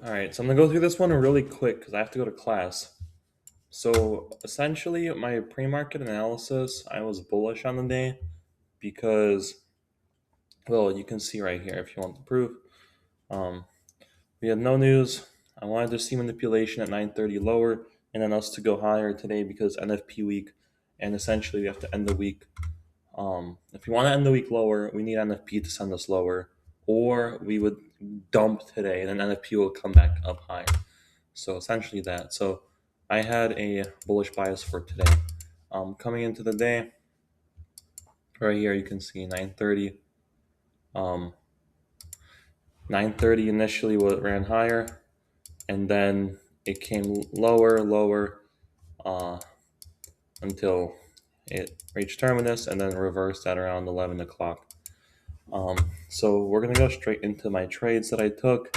All right, so I'm gonna go through this one really quick because I have to go to class. So essentially, my pre-market analysis, I was bullish on the day because, well, you can see right here if you want the proof. Um, we had no news. I wanted to see manipulation at 9:30 lower, and then us to go higher today because NFP week, and essentially we have to end the week. If we want to end the week lower, we need NFP to send us lower, or we would dump today, and then NFP will come back up higher. So essentially that. So I had a bullish bias for today. Coming into the day, right here you can see 9:30. Um, 9:30 initially ran higher, and then it came lower, lower, uh, until it reached terminus, and then reversed at around 11 o'clock. So we're gonna go straight into my trades that I took,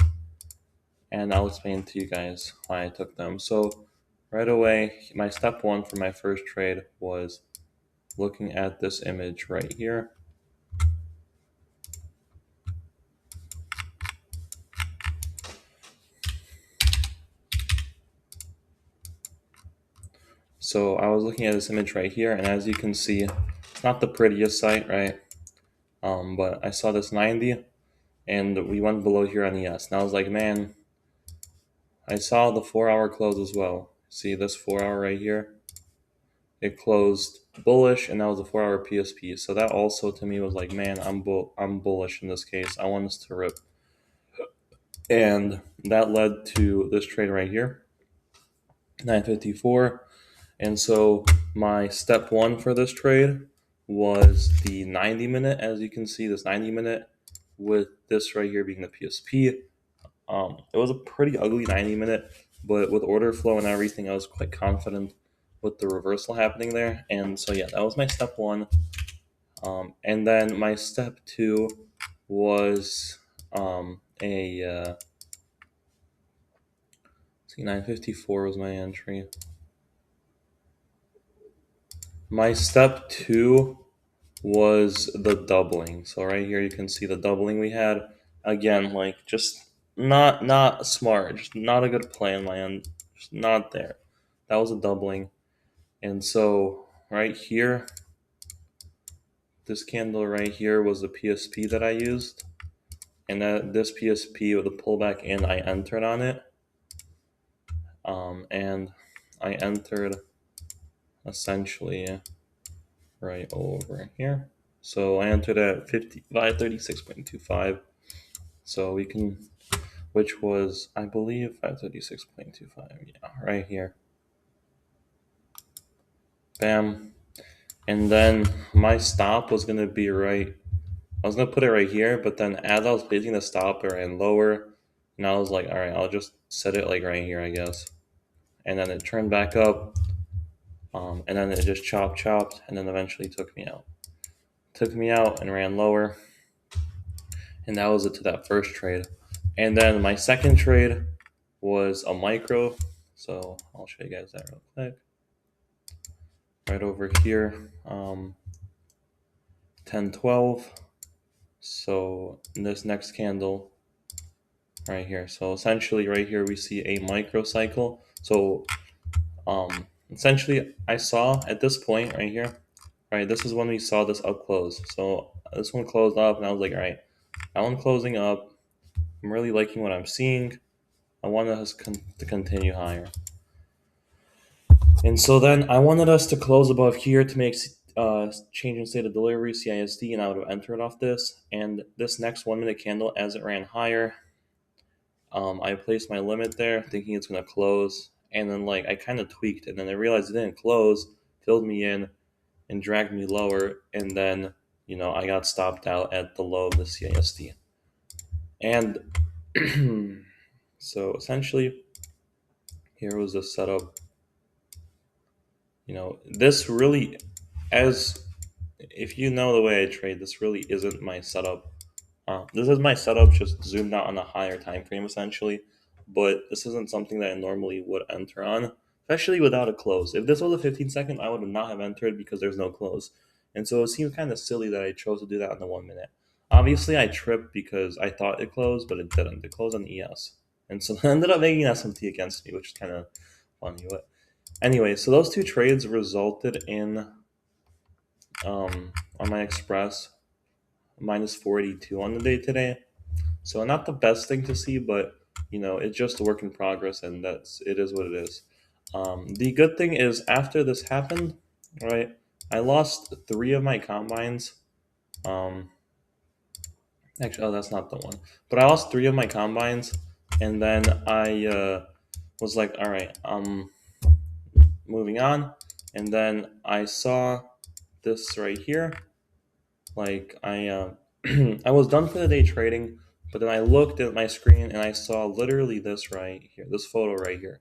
and I'll explain to you guys why I took them. So right away, my step one for my first trade was looking at this image right here. So I was looking at this image right here, and as you can see, it's not the prettiest sight, right? But I saw this 90, and we went below here on ES. And I was like, man, I saw the 4-hour close as well. See this 4-hour right here? It closed bullish, and that was a 4-hour PSP. So that also to me was like, man, I'm bullish in this case. I want us to rip, and that led to this trade right here, 954. And so my step one for this trade was the 90 minute. As you can see, this 90 minute with this right here being the PSP. It was a pretty ugly 90 minute, but with order flow and everything, I was quite confident with the reversal happening there. And so, yeah, that was my step one. And then my step two was see, 954 was my entry. My step two was the doubling. So right here you can see the doubling we had. Again, like just not smart, just not a good play on my end. Just not there. That was a doubling. And so right here, this candle right here was the PSP that I used. And this PSP with a pullback and I entered on it. And I entered essentially right over here. So I entered at 536.25. So we can, which was, I believe, 536.25. Yeah, right here. Bam. And then my stop was going to be right. I was going to put it right here, but then as I was placing the stop, it ran lower. And I was like, all right, I'll just set it like right here, I guess. And then it turned back up. And then it just chopped, and then eventually took me out. Took me out and ran lower. And that was it to that first trade. And then my second trade was a micro. So I'll show you guys that real quick. Right over here, 1012. So in this next candle right here. So essentially right here we see a microcycle. So essentially I saw at this point right here, right, this is when we saw this up close. So this one closed up and I was like, all right, that one closing up. I'm really liking what I'm seeing. I wanted us to continue higher. And so then I wanted us to close above here to make change in state of delivery, CISD, and I would have entered off this. And this next 1 minute candle, as it ran higher, I placed my limit there thinking it's going to close. And then like I kind of tweaked, and then I realized it didn't close, filled me in, and dragged me lower. And then, I got stopped out at the low of the CISD. And so essentially, here was the setup. This really, as if you know the way I trade, this really isn't my setup. This is my setup just zoomed out on a higher time frame essentially, but this isn't something that I normally would enter on, especially without a close. If this was a 15 second, I would not have entered because there's no close. And so it seems kind of silly that I chose to do that on the 1 minute. Obviously, I tripped because I thought it closed, but it didn't. It closed on ES. and so I ended up making SMT against me, which is kind of funny. But anyway, so those two trades resulted in on my Express minus 482 on the day today. So not the best thing to see, but it's just a work in progress, and it is what it is. The good thing is after this happened, right? I lost three of my combines. Um, Actually, oh, that's not the one. But I lost three of my combines, and then I was like, all right, moving on. And then I saw this right here. Like I was done for the day trading, but then I looked at my screen and I saw literally this right here, this photo right here.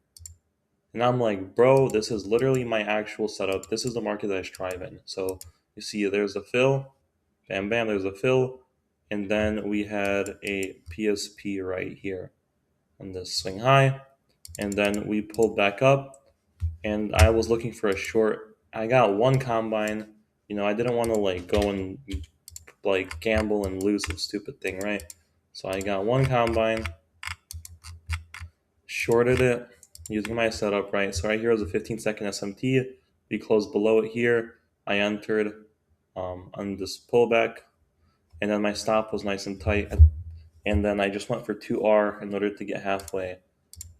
And I'm like, bro, this is literally my actual setup. This is the market that I strive in. So you see, there's a fill, bam, bam, there's a fill. And then we had a PSP right here on this swing high. And then we pulled back up, and I was looking for a short. I got one combine. I didn't want to like go and like gamble and lose some stupid thing, right? So I got one combine, shorted it using my setup, right? So right here was a 15-second SMT. We closed below it here. I entered on this pullback, and then my stop was nice and tight. And then I just went for 2R in order to get halfway.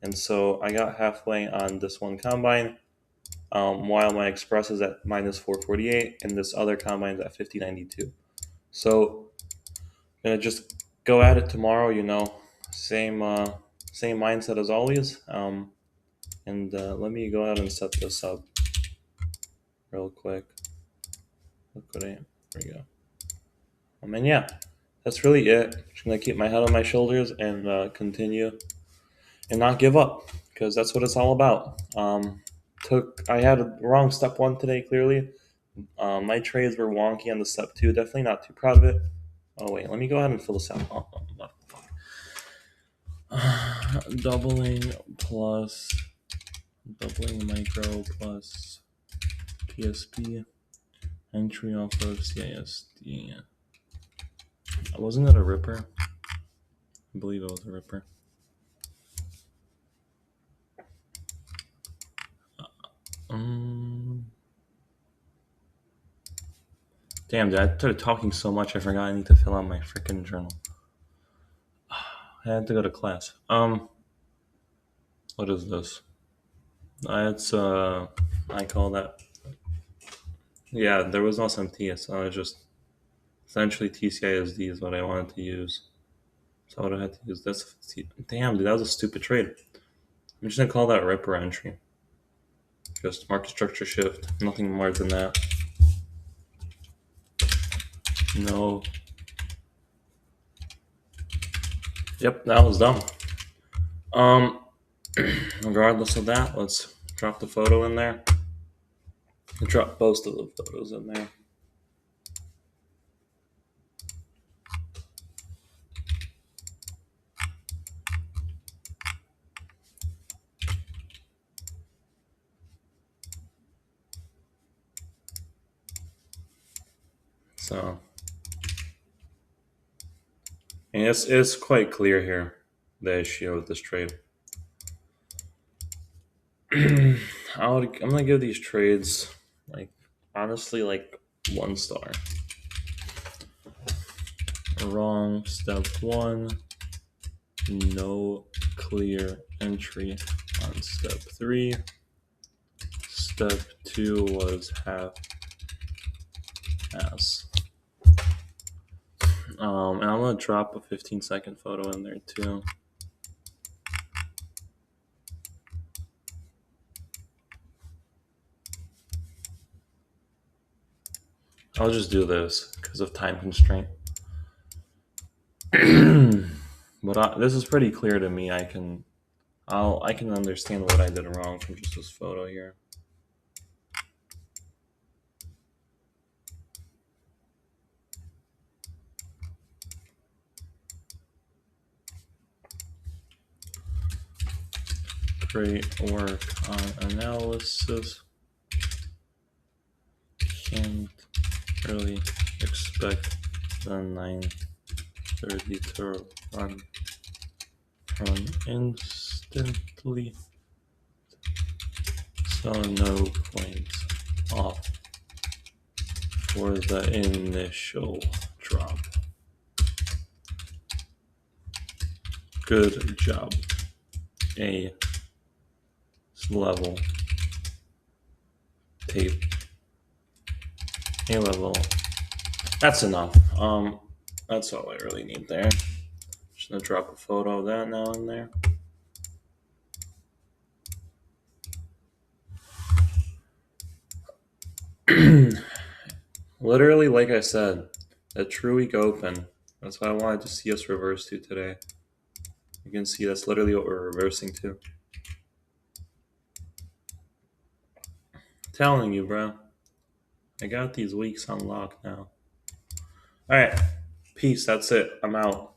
And so I got halfway on this one combine, while my Express is at minus 448, and this other combine is at 5092. So I'm gonna just go at it tomorrow. Same mindset as always. And let me go ahead and set this up real quick. Liquidate. There we go. And yeah, that's really it. Just gonna keep my head on my shoulders and continue and not give up, because that's what it's all about. I had a wrong step one today, clearly. My trades were wonky on the step two. Definitely not too proud of it. Oh wait, let me go ahead and fill this out. Doubling micro plus PSP entry off of CISD. Wasn't it a Ripper? I believe it was a Ripper. Damn, dude, I started talking so much I forgot I need to fill out my freaking journal. I had to go to class. What is this? It's I call that. Yeah, there was no SMT, so I just essentially TCISD is what I wanted to use. So I would have had to use this. Damn, dude, that was a stupid trade. I'm just gonna call that Ripper entry. Just market structure shift, nothing more than that. No. Yep, that was dumb. Regardless of that, let's drop the photo in there. Drop both of the photos in there. So, and it's quite clear here, the issue with this trade. I'm gonna give these trades honestly 1 star. Wrong step one, no clear entry on step 3. Step 2 was half ass. And I'm gonna drop a 15-second photo in there too. I'll just do this because of time constraint. But this is pretty clear to me. I can understand what I did wrong from just this photo here. Great work on analysis. Can't really expect the 930 to run run instantly, so no points off for the initial drop. Good job. A level tape. A level. That's enough. That's all I really need there. Just gonna drop a photo of that now and there. Literally, like I said, a true week open. That's why I wanted to see us reverse to today. You can see that's literally what we're reversing to. Telling you, bro. I got these weeks unlocked now. Alright. Peace. That's it. I'm out.